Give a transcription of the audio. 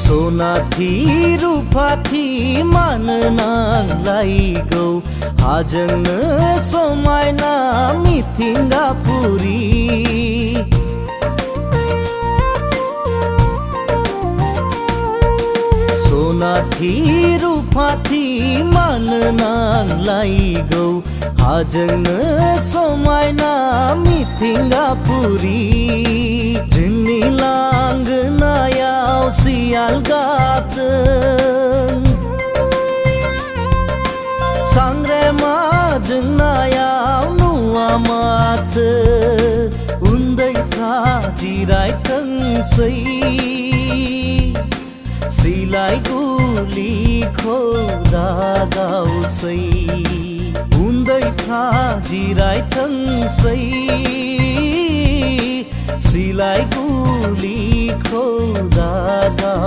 सनाथि रुफाथि मानो नांलायगौ हाजोंनो समायना मिथिंगापुरी सनाथि रुफाथि मानो नांलायगौ हाजोंनो समायना मिथिंगापुरी जोंनि लांगोनायाव सियाल गाबदों सांग्रेमा जोंनायाव नुवा माथो उन्दैफ्रा जिरायथोंसै सिलाइ गुलिखौ दागावसै उन्दैफ्रा जिरायथोंसै सिलाइ गुलिखौ दागाव